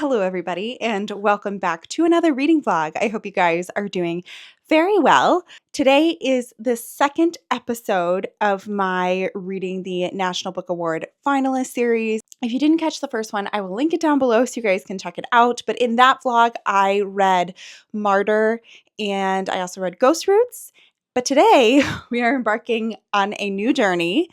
Hello, everybody, and welcome back to another reading vlog. I hope you guys are doing very well. Today is the second episode of my Reading the National Book Award finalist series. If you didn't catch the first one, I will link it down below so you guys can check it out. But in that vlog, I read Martyr and I also read Ghost Roots. But today, we are embarking on a new journey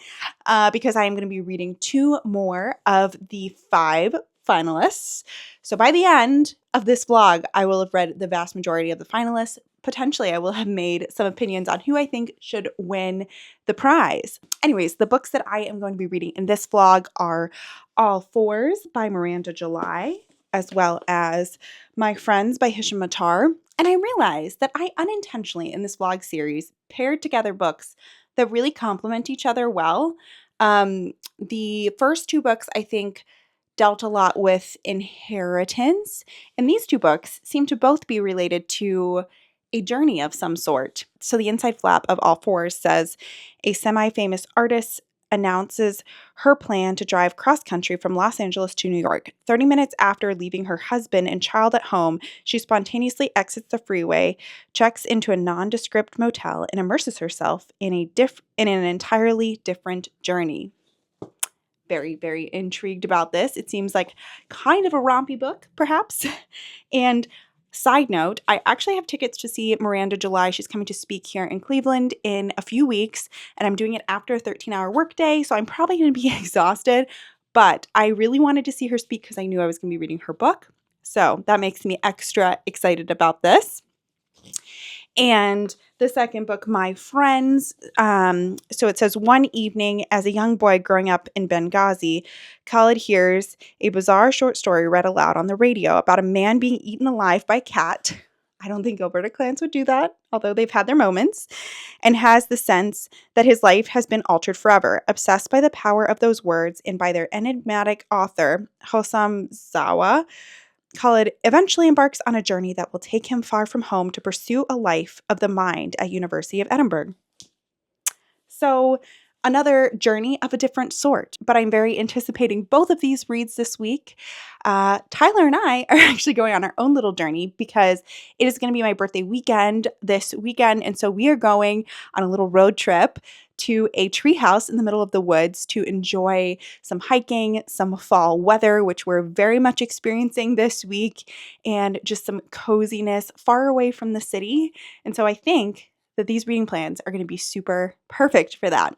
because I am going to be reading two more of the 5 finalists. So by the end of this vlog, I will have read the vast majority of the finalists. Potentially, I will have made some opinions on who I think should win the prize. Anyways, the books that I am going to be reading in this vlog are All Fours by Miranda July, as well as My Friends by Hisham Matar. And I realized that I unintentionally, in this vlog series, paired together books that really complement each other well. The first 2 books, I think, dealt a lot with inheritance, and these 2 books seem to both be related to a journey of some sort. So the inside flap of All Fours says, a semi-famous artist announces her plan to drive cross-country from Los Angeles to New York. 30 minutes after leaving her husband and child at home, she spontaneously exits the freeway, checks into a nondescript motel, and immerses herself in an entirely different journey. Very, very intrigued about this. It seems like kind of a rompy book, perhaps. And side note, I actually have tickets to see Miranda July. She's coming to speak here in Cleveland in a few weeks, and I'm doing it after a 13-hour workday, so I'm probably going to be exhausted, but I really wanted to see her speak because I knew I was going to be reading her book. So that makes me extra excited about this. And the second book, My Friends, so it says, one evening as a young boy growing up in Benghazi, Khalid hears a bizarre short story read aloud on the radio about a man being eaten alive by a cat. I don't think Alberta clans would do that, although they've had their moments, and has the sense that his life has been altered forever. Obsessed by the power of those words and by their enigmatic author, Hossam Zawa, Khalid eventually embarks on a journey that will take him far from home to pursue a life of the mind at University of Edinburgh. So another journey of a different sort, but I'm very anticipating both of these reads this week. Tyler and I are actually going on our own little journey because it is going to be my birthday weekend this weekend, and so we are going on a little road trip to a treehouse in the middle of the woods to enjoy some hiking, some fall weather, which we're very much experiencing this week, and just some coziness far away from the city. And so I think that these reading plans are going to be super perfect for that.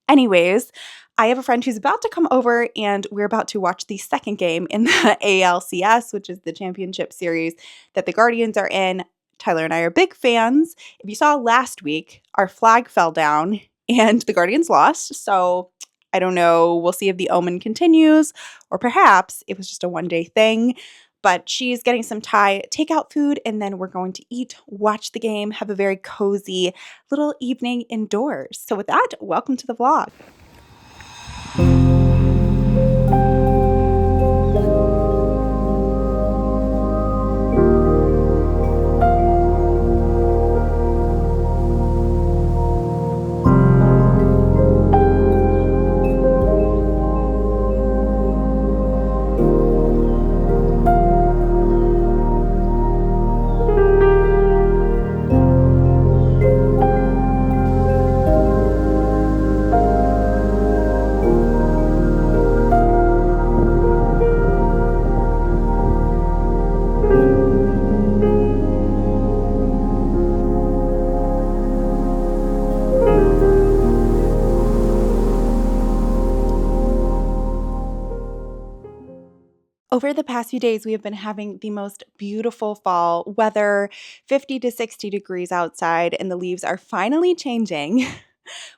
Anyways, I have a friend who's about to come over, and we're about to watch the second game in the ALCS, which is the championship series that the Guardians are in. Tyler and I are big fans. If you saw last week, our flag fell down and the Guardians lost. So I don't know. We'll see if the omen continues, or perhaps it was just a one-day thing. But she's getting some Thai takeout food, and then we're going to eat, watch the game, have a very cozy little evening indoors. So with that, welcome to the vlog. Over the past few days, we have been having the most beautiful fall weather, 50 to 60 degrees outside, and the leaves are finally changing,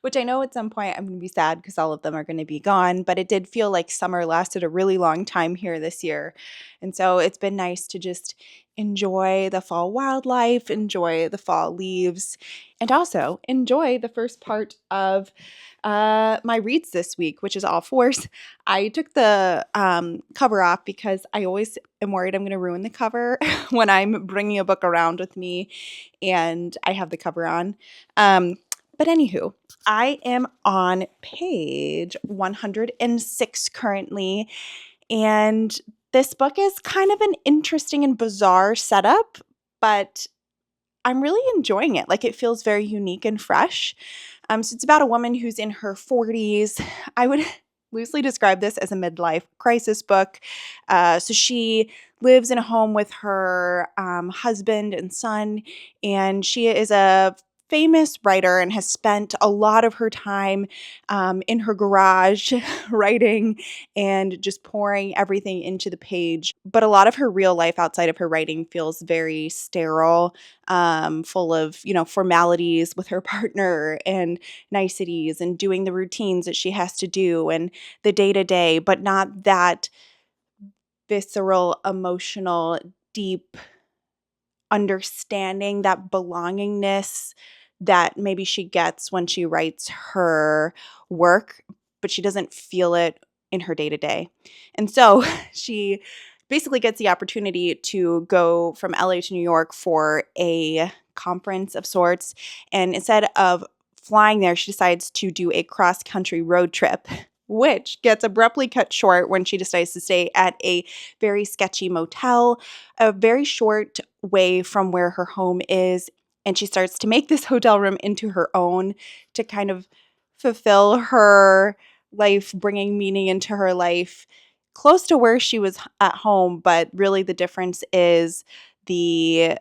which I know at some point I'm going to be sad because all of them are going to be gone, but it did feel like summer lasted a really long time here this year. And so it's been nice to just enjoy the fall wildlife, enjoy the fall leaves, and also enjoy the first part of my reads this week, which is All Fours. I took the cover off because I always am worried I'm going to ruin the cover when I'm bringing a book around with me and I have the cover on. But anywho, I am on page 106 currently, and This book is kind of an interesting and bizarre setup, but I'm really enjoying it. Like, it feels very unique and fresh. So it's about a woman who's in her 40s. I would loosely describe this as a midlife crisis book. So she lives in a home with her husband and son, and she is a famous writer and has spent a lot of her time in her garage writing and just pouring everything into the page. But a lot of her real life outside of her writing feels very sterile, full of, formalities with her partner and niceties and doing the routines that she has to do and the day to day, but not that visceral, emotional, deep understanding, that belongingness that maybe she gets when she writes her work, but she doesn't feel it in her day to day. And so she basically gets the opportunity to go from LA to New York for a conference of sorts. And instead of flying there, she decides to do a cross country road trip, which gets abruptly cut short when she decides to stay at a very sketchy motel a very short way from where her home is. And she starts to make this hotel room into her own to kind of fulfill her life, bringing meaning into her life close to where she was at home. But really, the difference is the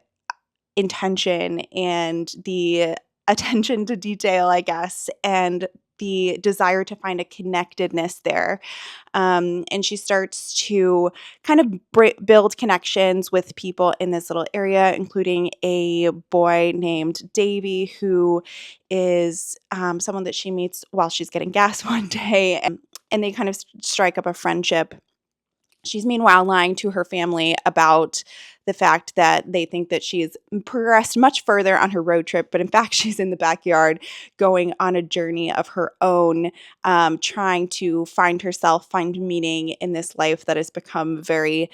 intention and the attention to detail, I guess, and the desire to find a connectedness there. And she starts to kind of build connections with people in this little area, including a boy named Davy, who is someone that she meets while she's getting gas one day. And they kind of strike up a friendship. She's meanwhile lying to her family about the fact that they think that she's progressed much further on her road trip, but in fact, she's in the backyard going on a journey of her own, trying to find herself, find meaning in this life that has become very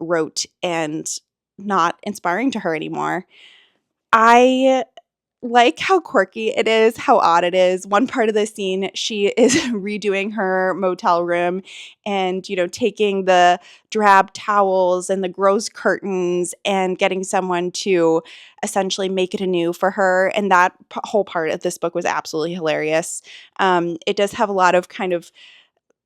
rote and not inspiring to her anymore. I like how quirky it is, how odd it is. One part of the scene, she is redoing her motel room and, taking the drab towels and the gross curtains and getting someone to essentially make it anew for her. And that whole part of this book was absolutely hilarious. It does have a lot of kind of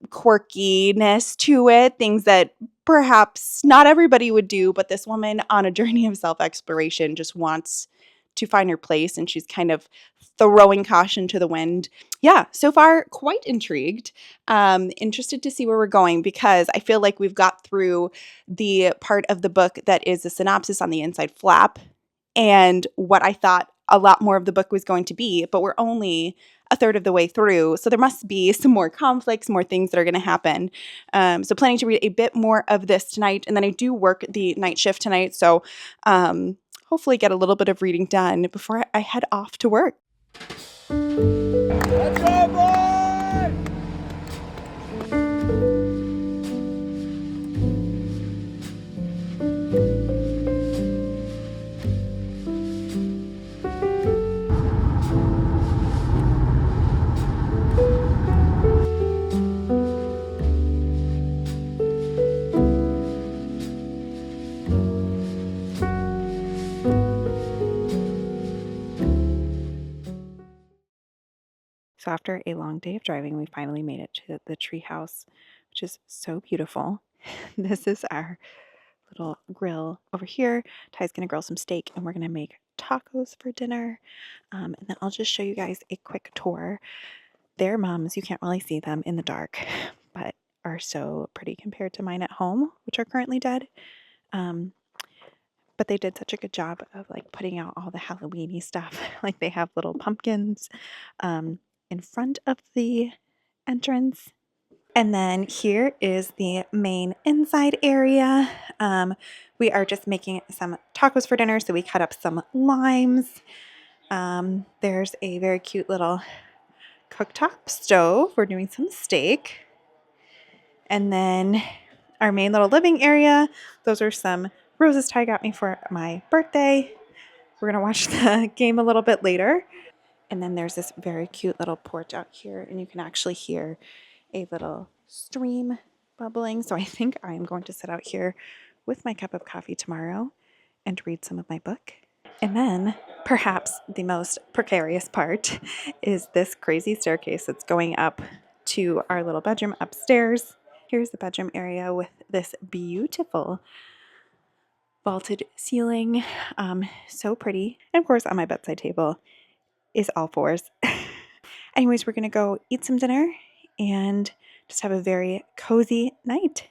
quirkiness to it, things that perhaps not everybody would do, but this woman on a journey of self-exploration just wants to find her place, and she's kind of throwing caution to the wind. Yeah, so far quite intrigued. Interested to see where we're going, because I feel like we've got through the part of the book that is a synopsis on the inside flap and what I thought a lot more of the book was going to be, but we're only a third of the way through. So there must be some more conflicts, more things that are going to happen. So planning to read a bit more of this tonight. And then I do work the night shift tonight. So hopefully get a little bit of reading done before I head off to work. Let's go, boy! So after a long day of driving, we finally made it to the tree house, which is so beautiful. This is our little grill over here. Ty's going to grill some steak, and we're going to make tacos for dinner. And then I'll just show you guys a quick tour. Their moms, you can't really see them in the dark, but are so pretty compared to mine at home, which are currently dead. But they did such a good job of like putting out all the Halloween-y stuff. Like they have little pumpkins in front of the entrance. And then here is the main inside area. We are just making some tacos for dinner, so we cut up some limes. There's a very cute little cooktop stove. We're doing some steak. And then our main little living area, those are some roses Ty got me for my birthday. We're going to watch the game a little bit later. And then there's this very cute little porch out here, and you can actually hear a little stream bubbling. So I think I am going to sit out here with my cup of coffee tomorrow and read some of my book. And then perhaps the most precarious part is this crazy staircase that's going up to our little bedroom upstairs. Here's the bedroom area with this beautiful vaulted ceiling. So pretty. And of course, on my bedside table is all fours. Anyways, we're going to go eat some dinner and just have a very cozy night.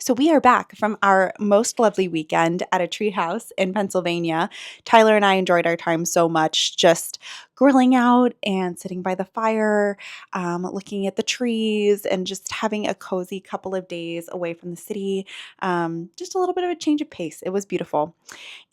So we are back from our most lovely weekend at a treehouse in Pennsylvania. Tyler and I enjoyed our time so much, just grilling out and sitting by the fire, looking at the trees, and just having a cozy couple of days away from the city. Just a little bit of a change of pace. It was beautiful.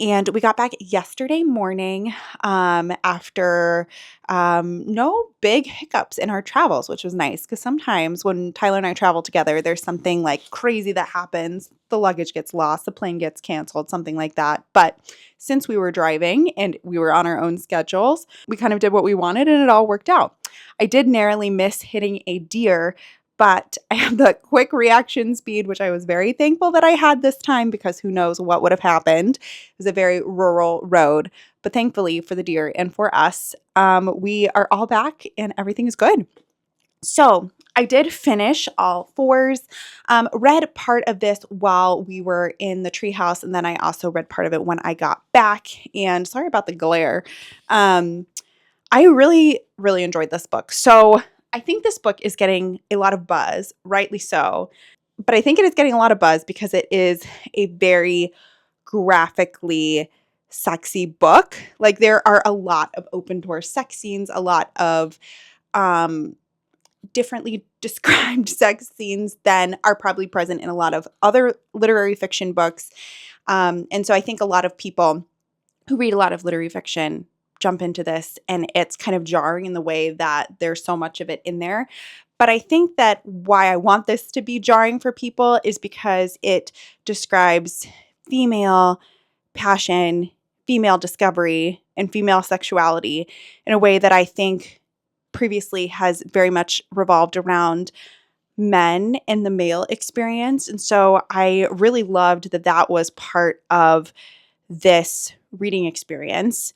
And we got back yesterday morning after no big hiccups in our travels, which was nice because sometimes when Tyler and I travel together, there's something like crazy that happens. The luggage gets lost, the plane gets canceled, something like that. But since we were driving and we were on our own schedules, we kind of did what we wanted and it all worked out. I did narrowly miss hitting a deer, but I have the quick reaction speed, which I was very thankful that I had this time because who knows what would have happened. It was a very rural road, but thankfully for the deer and for us, we are all back and everything is good. So I did finish all fours, read part of this while we were in the treehouse, and then I also read part of it when I got back. And sorry about the glare. I really, really enjoyed this book. So I think this book is getting a lot of buzz, rightly so. But I think it is getting a lot of buzz because it is a very graphically sexy book. Like there are a lot of open door sex scenes, a lot of differently described sex scenes than are probably present in a lot of other literary fiction books. And so I think a lot of people who read a lot of literary fiction jump into this and it's kind of jarring in the way that there's so much of it in there. But I think that why I want this to be jarring for people is because it describes female passion, female discovery, and female sexuality in a way that I think previously has very much revolved around men and the male experience. And so I really loved that that was part of this reading experience.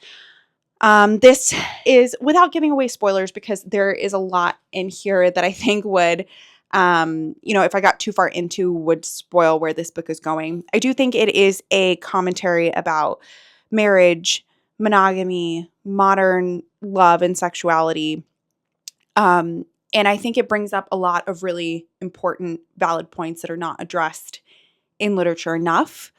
This is without giving away spoilers because there is a lot in here that I think would, if I got too far into, would spoil where this book is going. I do think it is a commentary about marriage, monogamy, modern love, and sexuality. And I think it brings up a lot of really important, valid points that are not addressed in literature enough.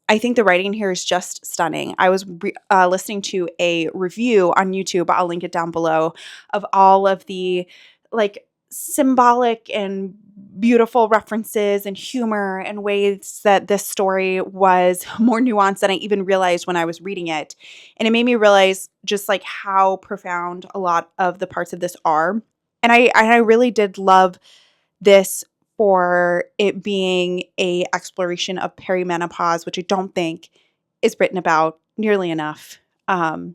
I think the writing here is just stunning. I was listening to a review on YouTube, I'll link it down below, of all of the like symbolic and beautiful references and humor and ways that this story was more nuanced than I even realized when I was reading it. And it made me realize just like how profound a lot of the parts of this are. And I really did love this for it being a exploration of perimenopause, which I don't think is written about nearly enough. And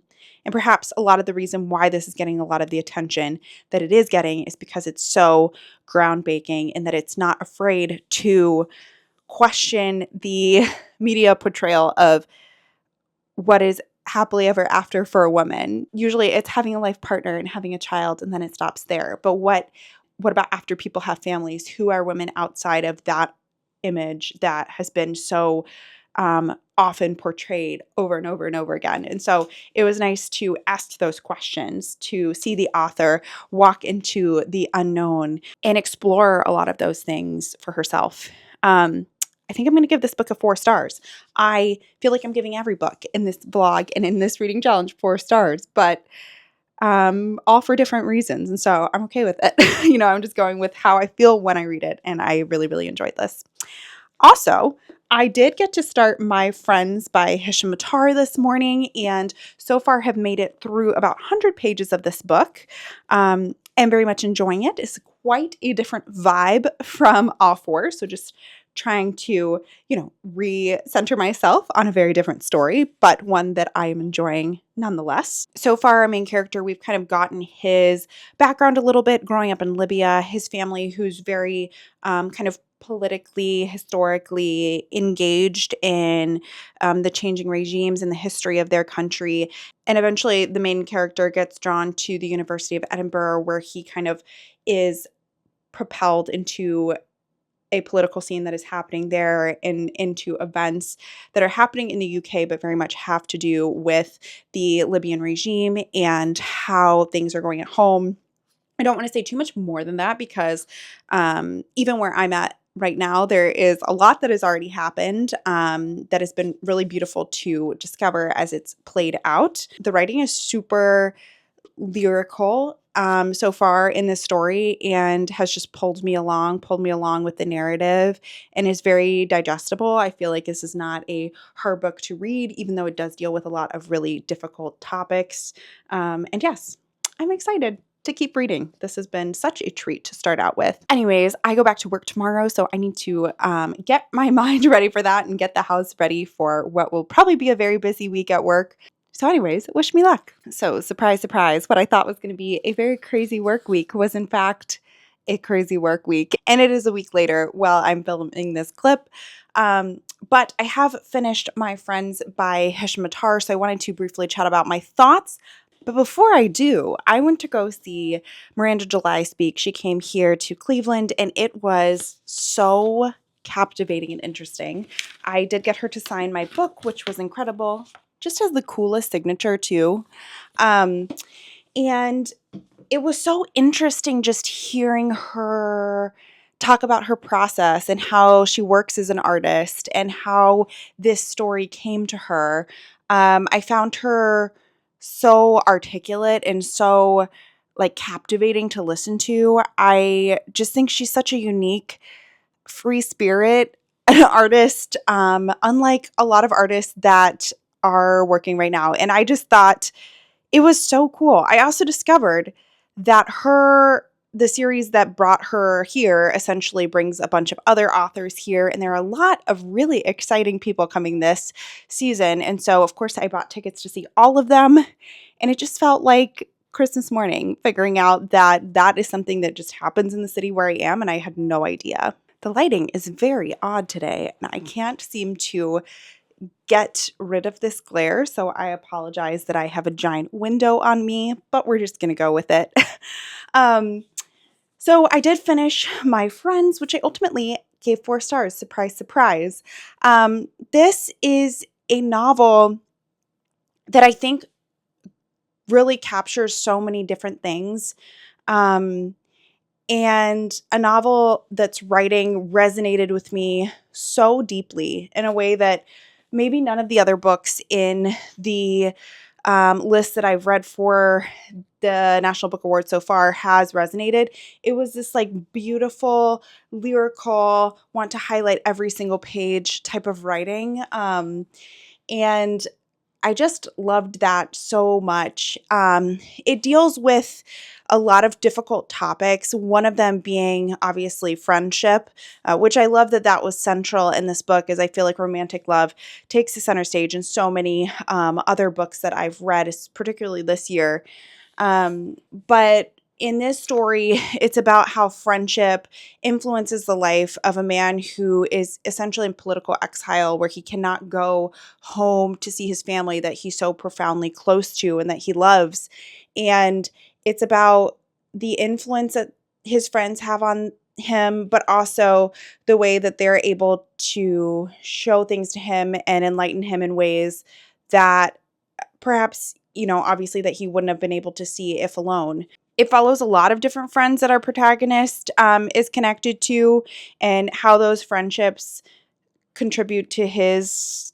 perhaps a lot of the reason why this is getting a lot of the attention that it is getting is because it's so groundbreaking and that it's not afraid to question the media portrayal of what is happily ever after for a woman. Usually it's having a life partner and having a child and then it stops there. But what about after people have families? Who are women outside of that image that has been so often portrayed over and over and over again? And so it was nice to ask those questions, to see the author walk into the unknown and explore a lot of those things for herself. I think I'm going to give this book a 4 stars. I feel like I'm giving every book in this vlog and in this reading challenge 4 stars, but all for different reasons. And so I'm okay with it. I'm just going with how I feel when I read it. And I really, really enjoyed this. Also, I did get to start My Friends by Hisham Attar this morning, and so far have made it through about 100 pages of this book, and very much enjoying it. It's quite a different vibe from All Four, so just trying to, re-center myself on a very different story, but one that I am enjoying nonetheless. So far, our main character, we've kind of gotten his background a little bit, growing up in Libya, his family who's very kind of politically, historically engaged in the changing regimes and the history of their country. And eventually the main character gets drawn to the University of Edinburgh, where he kind of is propelled into a political scene that is happening there and into events that are happening in the UK, but very much have to do with the Libyan regime and how things are going at home. I don't want to say too much more than that because even where I'm at right now, there is a lot that has already happened that has been really beautiful to discover as it's played out. The writing is super lyrical so far in this story and has just pulled me along with the narrative and is very digestible. I feel like this is not a hard book to read, even though it does deal with a lot of really difficult topics. And yes, I'm excited to keep reading. This has been such a treat to start out with. Anyways, I go back to work tomorrow, so I need to get my mind ready for that and get the house ready for what will probably be a very busy week at work. So anyways, wish me luck. So surprise, surprise, what I thought was going to be a very crazy work week was in fact a crazy work week. And it is a week later while I'm filming this clip. But I have finished My Friends by Hisham Attar, so I wanted to briefly chat about my thoughts. But before I do, I went to go see Miranda July speak. She came here to Cleveland, and it was so captivating and interesting. I did get her to sign my book, which was incredible. Just has the coolest signature too. And it was so interesting just hearing her talk about her process and how she works as an artist and how this story came to her. I found her so articulate and so captivating to listen to. I just think she's such a unique free spirit artist, unlike a lot of artists that are working right now. And I just thought it was so cool. I also discovered that the series that brought her here essentially brings a bunch of other authors here, and there are a lot of really exciting people coming this season. And so, of course, I bought tickets to see all of them, and it just felt like Christmas morning, figuring out that that is something that just happens in the city where I am, and I had no idea. The lighting is very odd today, and I can't seem to get rid of this glare, so I apologize that I have a giant window on me, but we're just going to go with it. So I did finish My Friends, which I ultimately gave 4 stars. Surprise, surprise. This is a novel that I think really captures so many different things. And a novel that's writing resonated with me so deeply in a way that maybe none of the other books in the list that I've read for the National Book Award so far has resonated. It was this beautiful, lyrical, want to highlight every single page type of writing. And I just loved that so much. It deals with a lot of difficult topics, one of them being obviously friendship, which I love that was central in this book, as I feel like romantic love takes the center stage in so many other books that I've read, particularly this year. But in this story, it's about how friendship influences the life of a man who is essentially in political exile, where he cannot go home to see his family that he's so profoundly close to and that he loves. And it's about the influence that his friends have on him, but also the way that they're able to show things to him and enlighten him in ways that perhaps, obviously that he wouldn't have been able to see if alone. It follows a lot of different friends that our protagonist is connected to, and how those friendships contribute to his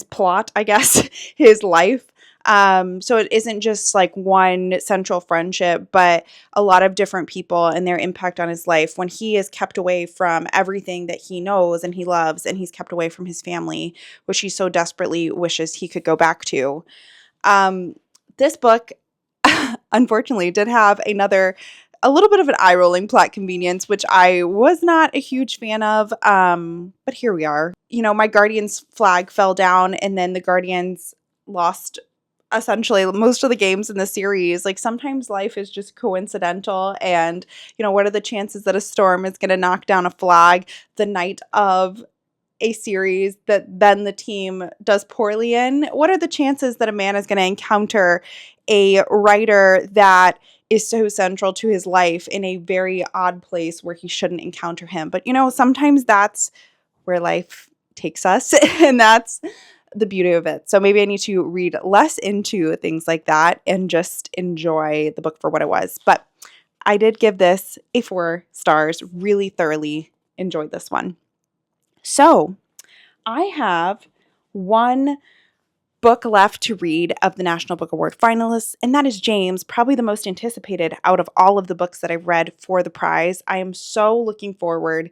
plot, I guess, his life. So it isn't just like one central friendship, but a lot of different people and their impact on his life when he is kept away from everything that he knows and he loves, and he's kept away from his family, which he so desperately wishes he could go back to. This book, unfortunately, did have a little bit of an eye-rolling plot convenience, which I was not a huge fan of, but here we are. You know, my Guardians flag fell down, and then the Guardians lost essentially most of the games in the series. Like, sometimes life is just coincidental, and, you know, what are the chances that a storm is going to knock down a flag the night of a series that then the team does poorly in? What are the chances that a man is going to encounter a writer that is so central to his life in a very odd place where he shouldn't encounter him? But, you know, sometimes that's where life takes us, and that's the beauty of it. So maybe I need to read less into things like that and just enjoy the book for what it was. But I did give this a 4 stars, really thoroughly enjoyed this one. So I have one book left to read of the National Book Award finalists, and that is James, probably the most anticipated out of all of the books that I've read for the prize. I am so looking forward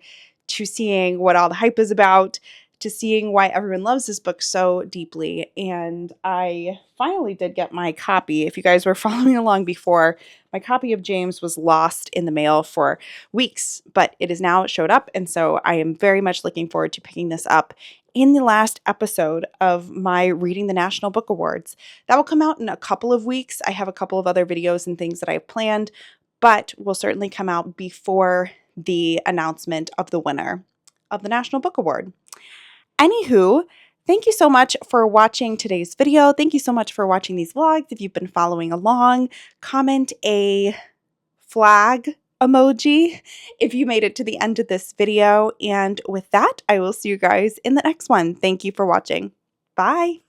to seeing what all the hype is about, to seeing why everyone loves this book so deeply. And I finally did get my copy. If you guys were following along before, my copy of James was lost in the mail for weeks, but it is now showed up. And so I am very much looking forward to picking this up in the last episode of my Reading the National Book Awards. That will come out in a couple of weeks. I have a couple of other videos and things that I have planned, but will certainly come out before the announcement of the winner of the National Book Award. Anywho, thank you so much for watching today's video. Thank you so much for watching these vlogs. If you've been following along, comment a flag emoji if you made it to the end of this video. And with that, I will see you guys in the next one. Thank you for watching. Bye.